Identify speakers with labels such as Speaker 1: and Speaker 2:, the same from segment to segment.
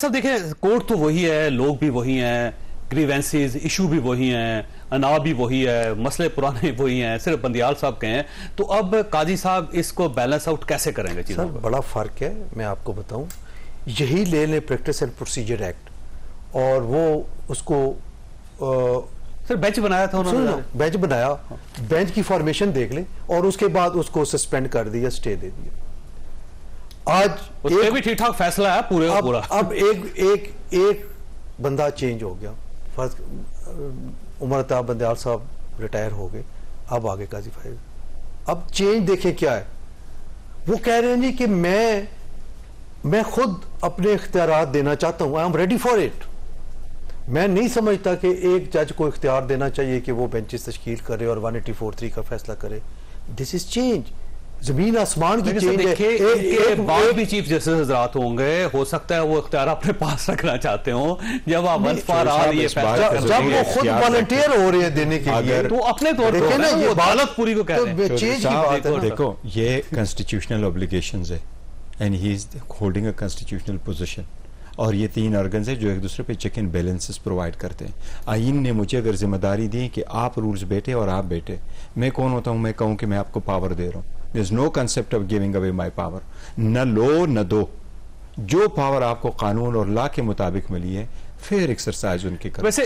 Speaker 1: सब देखें, कोर्ट तो वही है, लोग भी वही हैं, ग्रीवेंसेस इशू भी वही हैं, अनाव भी वही है, मसले पुराने वही हैं, सिर्फ बंदियाल साहब के हैं। तो अब काजी साहब इसको बैलेंस आउट कैसे करेंगे?
Speaker 2: सर बड़ा फर्क है, मैं आपको बताऊं, यही ले लें प्रैक्टिस एंड प्रोसीजर एक्ट, और वो उसको
Speaker 1: सर बेंच बनाया था उन्होंने,
Speaker 2: बेंच बनाया, बेंच की फॉर्मेशन देख लें और उसके बाद उसको सस्पेंड कर दिया, स्टे दे दिया। आज
Speaker 1: एक भी ठीक ठाक फैसला है पूरे
Speaker 2: अब,
Speaker 1: पूरा।
Speaker 2: अब एक बंदा चेंज हो गया, फर्स्ट उमर अताब बंदियाल साहब रिटायर हो गए, अब आगे काजी फाइज। अब चेंज देखें क्या है, वो कह रहे हैं जी कि मैं खुद अपने इख्तियारात देना चाहता हूं, I am ready for it. मैं नहीं समझता कि एक जज को इख्तियार देना चाहिए कि वो बेंचेस तश्कील करे और 184(3) का फैसला करे। दिस इज चेंज, जमीन आसमान की चेंज है।
Speaker 1: एक बाद भी चीफ जस्टिस हजरात होंगे, हो सकता है वो इख्तियार अपने पास रखना चाहते हो जब आप वंस फॉर ऑल ये फैसला,
Speaker 2: जब वो खुद वॉलंटियर हो रहे हैं देने के लिए,
Speaker 1: तो अपने तौर पर ना ये अदालत पूरी को कह रहे हैं
Speaker 2: चेंज की बात है।
Speaker 3: देखो, ये कॉन्स्टिट्यूशनल ऑब्लिगेशंस है and he is holding a constitutional position, और ये 3 ऑर्गन्स है जो एक दूसरे पे चेक एंड बैलेंसेस प्रोवाइड करते हैं। आइन ने मुझे अगर जिम्मेदारी दी कि आप रूल्स बेटे और आप बेटे, मैं कौन होता हूं मैं कहूं कि मैं आपको पावर दे रहा हूं? There is no concept of giving away my power, न लो न दो। जो पावर आपको कानून और लॉ के मुताबिक मिली है, फिर एक्सरसाइज उनकी करें।
Speaker 1: वैसे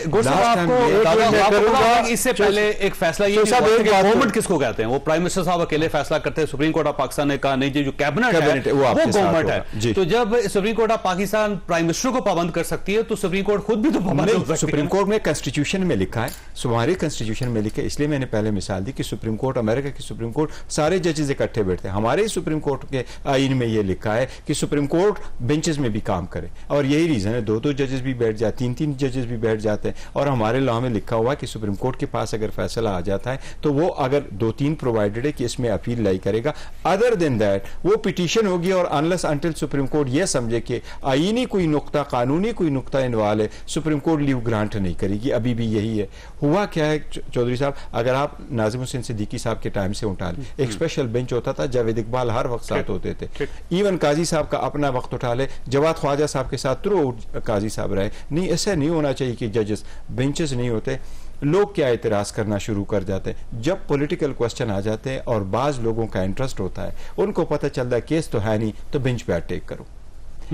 Speaker 1: इससे पहले एक फैसला ये गवर्नमेंट किसको कहते हैं? वो प्राइम मिनिस्टर साहब अकेले फैसला करते हैं, सुप्रीम कोर्ट ऑफ पाकिस्तान ने कहा नहीं जी, जो कैबिनेट है वो गवर्नमेंट है। तो जब supreme court of Pakistan prime minister को पाबंद कर सकती है, तो सुप्रीम कोर्ट खुद भी तो पाबंद कर सकती है।
Speaker 3: सुप्रीम कोर्ट में कॉन्स्टिट्यूशन में लिखा है, हमारे कॉन्स्टिट्यूशन में लिखा है, इसलिए मैंने पहले मिसाल दी कि सुप्रीम कोर्ट, अमेरिका की सुप्रीम कोर्ट, सारे जजेस इकट्ठे बैठते हैं। हमारे सुप्रीम कोर्ट के आइन में यह लिखा है कि सुप्रीम कोर्ट बेंचेस में भी काम करे, और यही रीजन है 2-2 जजेस भी बैठ जाए, 3-3 जजेस भी बैठ जाते हैं। और हमारे लॉ में लिखा हुआ है कि सुप्रीम कोर्ट के पास अगर फैसला आ जाता है तो वो अगर 2-3 प्रोवाइडेड है कि इसमें अपील लाई करेगा, अदर देन दैट वो पिटीशन होगी, और अनलेस अंटिल सुप्रीम कोर्ट ये समझे कि आईनी कोई नुक्ता, कानूनी कोई नुक्ता इन्वॉल्व है, सुप्रीम कोर्ट लीव ग्रांट नहीं करेगी। अभी भी यही है। हुआ क्या है चौधरी साहब, अगर आप नाजिम हुसैन सिद्दीकी साहब के टाइम से उठा लें, एक स्पेशल बेंच होता था, जावेद इकबाल हर वक्त साथ होते थे। इवन काजी साहब का अपना वक्त उठा ले, जवाद ख्वाजा साहब के साथ थ्रू काजी साहब रहे। नहीं, ऐसा नहीं होना चाहिए कि जजेस बेंचेस नहीं होते। लोग क्या एतराज करना शुरू कर जाते हैं जब पॉलिटिकल क्वेश्चन आ जाते हैं और बाज लोगों का इंटरेस्ट होता है, उनको पता चलता है केस तो है नहीं, तो बेंच पे अटैक करो।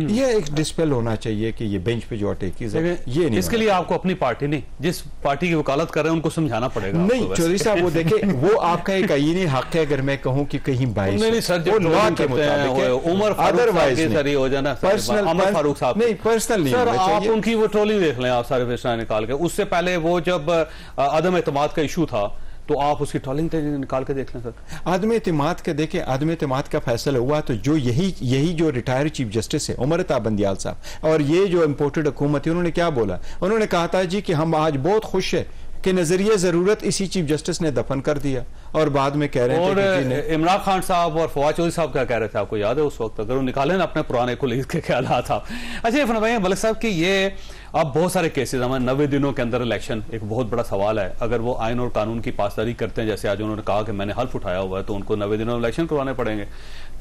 Speaker 3: ये एक डिस्पेल होना चाहिए कि ये बेंच पे जो अटैकीज है ये नहीं।
Speaker 1: इसके लिए आपको अपनी पार्टी नहीं, जिस पार्टी की वकालत कर रहे हैं उनको समझाना पड़ेगा।
Speaker 3: नहीं चौधरी साहब, वो देखे, वो आपका एक आईनी हक है। अगर मैं कहूं कि कहीं बाइस,
Speaker 1: नहीं सर, जो लॉ के मुताबिक है, उमर
Speaker 3: अदरवाइज
Speaker 1: हो जाना अमर फारूक साहब
Speaker 3: नहीं, पर्सनल नहीं
Speaker 1: सर, आप उनकी वो ट्रोलिंग देख लें, आप सारे फैसला निकाल के। उससे पहले वो जब अदम एतमाद का इशू था, तो आप उसकी ट्रोलिंग निकाल के देख लें सर।
Speaker 3: आदम एतमाद का देखें, आदम एतमाद का फैसला हुआ तो जो यही जो रिटायर्ड चीफ जस्टिस है उमर अताब बंदियाल साहब, और ये जो इम्पोर्टेड हुकूमत है, उन्होंने क्या बोला? उन्होंने कहा था जी कि हम आज बहुत खुश है कि नजरिया जरूरत इसी चीफ जस्टिस ने दफन कर दिया, और बाद में कह रहे
Speaker 1: थे इमरान खान साहब और फवाद चौधरी साहब क्या कह रहे थे, आपको याद है उस वक्त? अगर वो निकाले ना अपने पुराने कुलीग के ख्याल था। अच्छा भाई मलिक साहब कि ये अब बहुत सारे केसेस, हमारे 90 दिनों के अंदर इलेक्शन एक बहुत बड़ा सवाल है। अगर वो आइन और कानून की पासदारी करते हैं, जैसे आज उन्होंने कहा कि मैंने हल्फ उठाया हुआ है, तो उनको 90 दिनों में इलेक्शन करवाने पड़ेंगे।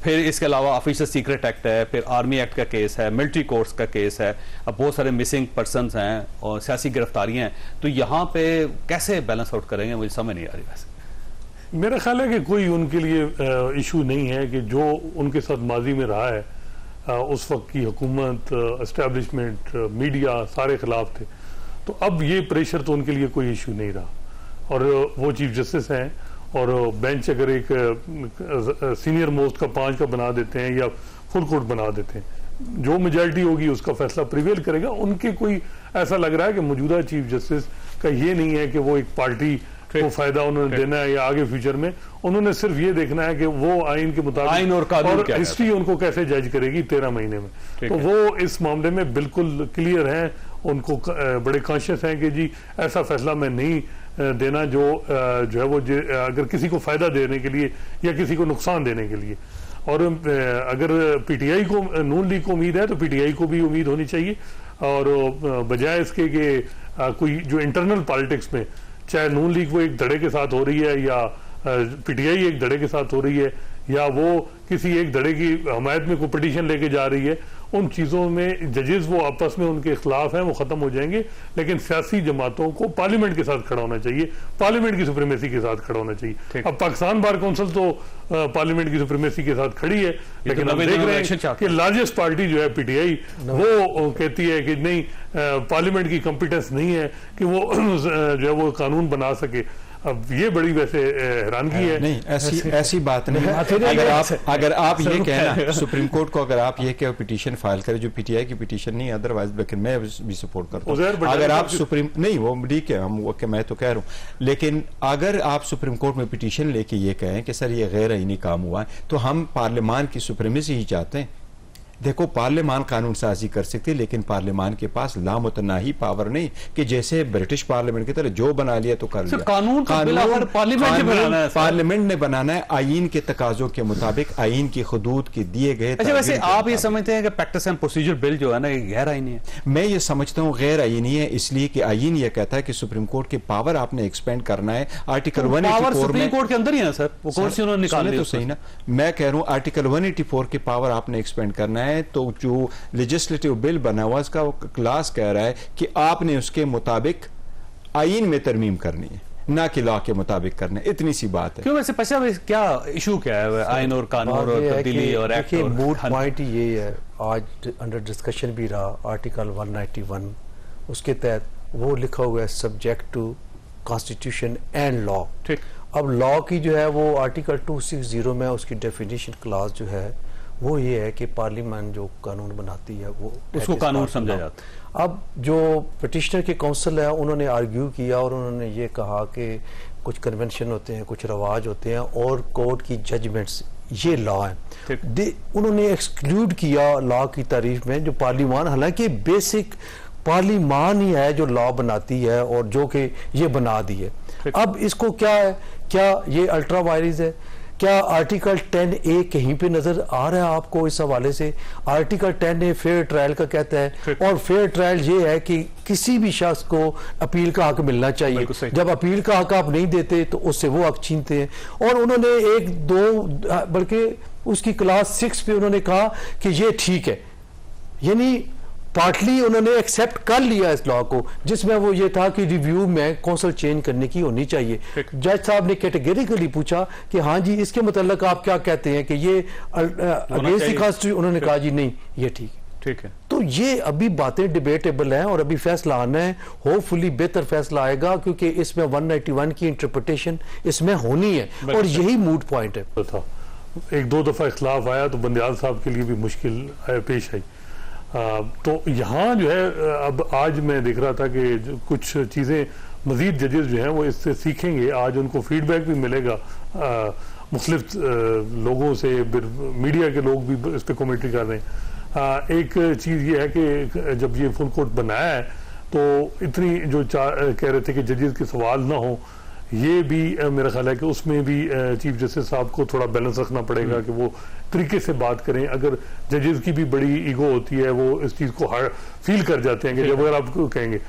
Speaker 1: फिर इसके अलावा ऑफिशियल सीक्रेट एक्ट है, फिर आर्मी एक्ट का केस है, मिलिट्री कोर्ट्स का केस है, अब बहुत सारे मिसिंग पर्सनस हैं और सियासी गिरफ्तारियां हैं। तो यहाँ पे कैसे बैलेंस आउट करेंगे, मुझे समझ नहीं आ रही। वैसे
Speaker 4: मेरा ख्याल है कि कोई उनके लिए इशू नहीं है कि जो उनके साथ माजी में रहा है, उस वक्त की हुकूमत, एस्टेब्लिशमेंट, मीडिया सारे खिलाफ थे। तो अब ये प्रेशर तो उनके लिए कोई इशू नहीं रहा, और वो चीफ जस्टिस हैं, और बेंच अगर एक सीनियर मोस्ट का 5 का बना देते हैं या फुल कोर्ट बना देते हैं, जो मेजॉरिटी होगी उसका फैसला प्रिवेल करेगा। उनके कोई ऐसा लग रहा है कि मौजूदा चीफ जस्टिस का ये नहीं है कि वो एक पार्टी को फायदा उन्होंने देना है या आगे फ्यूचर में, उन्होंने सिर्फ ये देखना है कि वो आइन के मुताबिक
Speaker 1: आइन और
Speaker 4: हिस्ट्री उनको कैसे जज करेगी 13 महीने में। तो वो इस मामले में बिल्कुल क्लियर हैं, उनको बड़े कॉन्शियस हैं कि जी ऐसा फैसला मैं नहीं देना जो है वो अगर किसी को फायदा देने के लिए या किसी को नुकसान देने के लिए। और अगर पीटीआई को, नून लीग को उम्मीद है, तो पीटीआई को भी उम्मीद होनी चाहिए, और बजाय इसके कि कोई जो इंटरनल पॉलिटिक्स में, चाहे नून लीग वो एक धड़े के साथ हो रही है या पीटीआई एक धड़े के साथ हो रही है, या वो किसी एक धड़े की हमायत में कोई पिटीशन लेके जा रही है, उन चीज़ों में जजेस वो आपस में उनके खिलाफ हैं वो ख़त्म हो जाएंगे, लेकिन सियासी जमातों को पार्लियामेंट के साथ खड़ा होना चाहिए, पार्लियामेंट की सुप्रीमेसी के साथ खड़ा होना चाहिए। अब पाकिस्तान बार कौंसिल तो पार्लियामेंट की सुप्रीमेसी के साथ खड़ी है, लेकिन हम देख रहे हैं कि लार्जेस्ट पार्टी जो है PTI वो कहती है कि नहीं, पार्लियामेंट की कॉम्पिटेंस नहीं है कि वो जो है वो कानून बना सके। अब ये बड़ी वैसे हैरानगी है।
Speaker 3: नहीं, ऐसी बात नहीं। अगर आप ये कहना सुप्रीम कोर्ट को, अगर आप ये कहो पिटीशन फाइल करें, जो PTI की पिटीशन नहीं, अदरवाइज लेकिन मैं भी सपोर्ट करता हूँ। अगर आप सुप्रीम नहीं, वो ठीक है, मैं तो कह रहा हूँ, लेकिन अगर आप सुप्रीम कोर्ट में पिटीशन लेके ये कहें कि सर ये गैर आईनी काम हुआ है, तो हम पार्लियामान की सुप्रीमेसी ही चाहते हैं। देखो, पार्लियामान कानून साजी कर सकती है, लेकिन पार्लियामान के पास लामुतनाही पावर नहीं कि जैसे ब्रिटिश पार्लियामेंट की तरह जो बना लिया तो कर लिया।
Speaker 1: कानून
Speaker 3: पार्लियामेंट ने बनाना है आईन के तकाजों के मुताबिक, आईन की हुदूद के दिए गए।
Speaker 1: अच्छा, वैसे आप ये समझते हैं कि प्रैक्टिस एंड प्रोसीजर बिल जो है ना, ये गैर आईनी है?
Speaker 3: मैं ये समझता हूँ गैर आईनी है, इसलिए कि आईन ये कहता है कि सुप्रीम कोर्ट की पावर आपने एक्सपेंड करना है। आर्टिकल 184
Speaker 1: सुप्रीम कोर्ट के अंदर ही है सर, वो कौन सी उन्होंने निकाले
Speaker 3: तो सही ना। मैं कह रहा हूँ आर्टिकल 184 की पावर आपने एक्सपेंड करना है, तो जो लेजिस्लेटिव बिल बना हुआ उसका क्लास कह रहा है कि आपने उसके मुताबिक आईन में तरमीम करनी है, ना कि लॉ के मुताबिक करना है। इतनी सी बात है।
Speaker 1: क्यों वैसे पचा क्या इशू क्या है आईन और कानून और तब्दीली और एक्ट?
Speaker 2: मूड पॉइंट ये है, आज अंडर डिस्कशन भी रहा आर्टिकल 191, उसके तहत वो लिखा हुआ है subject to constitution and law.
Speaker 1: ठीक।
Speaker 2: अब लॉ की जो है वो आर्टिकल 260 में उसकी डेफिनेशन क्लास जो है वो ये है कि पार्लियामेंट जो कानून बनाती है वो
Speaker 1: उसको कानून समझा जाता है।
Speaker 2: अब जो पिटिशनर के काउंसिल है उन्होंने आर्ग्यू किया और उन्होंने ये कहा कि कुछ कन्वेंशन होते हैं, कुछ रवाज होते हैं और कोर्ट की जजमेंट्स ये लॉ है। उन्होंने एक्सक्लूड किया लॉ की तारीफ में जो पार्लियामान, हालांकि बेसिक पार्लियामान ही है जो लॉ बनाती है और जो कि ये बना दी है। अब इसको क्या है, क्या ये अल्ट्रा वायरस है? क्या आर्टिकल 10A कहीं पे नजर आ रहा है आपको? इस हवाले से आर्टिकल 10A फेयर ट्रायल का कहता है, और फेयर ट्रायल ये है कि किसी भी शख्स को अपील का हक मिलना चाहिए। जब अपील का हक आप नहीं देते तो उससे वो हक छीनते हैं। और उन्होंने एक दो बल्कि उसकी क्लास 6 पे उन्होंने कहा कि ये ठीक है, यानी पार्टली उन्होंने एक्सेप्ट कर लिया इस लॉ को, जिसमें वो ये था कि रिव्यू में कौंसिल चेंज करने की होनी चाहिए। जज साहब ने कैटेगरिकली पूछा कि हाँ जी इसके मतलब आप क्या कहते हैं कि ये अगेंस्ट द कॉन्स्टिट्यूशन? उन्होंने कहा जी नहीं, ये ठीक है। तो ये अभी बातें डिबेटेबल हैं और अभी फैसला आना है। होपफुली बेहतर फैसला आएगा क्योंकि इसमें 191 की इंटरप्रिटेशन इसमें होनी है और यही मूड पॉइंट है।
Speaker 4: एक दो दफा इख्लाफ आया तो बंदियाल साहब के लिए भी मुश्किल पेश आई। तो यहाँ जो है अब आज मैं देख रहा था कि कुछ चीज़ें मजीद जजेस जो हैं वो इससे सीखेंगे। आज उनको फीडबैक भी मिलेगा मुख्तलिफ लोगों से, मीडिया के लोग भी इस पर कमेंट्री कर रहे हैं। एक चीज़ ये है कि जब ये फुल कोर्ट बनाया है तो इतनी जो कह रहे थे कि जजेस के सवाल ना हो, ये भी मेरा ख्याल है कि उसमें भी चीफ जस्टिस साहब को थोड़ा बैलेंस रखना पड़ेगा कि वो तरीके से बात करें। अगर जजेस की भी बड़ी ईगो होती है, वो इस चीज़ को फील कर जाते हैं कि जब अगर आप कहेंगे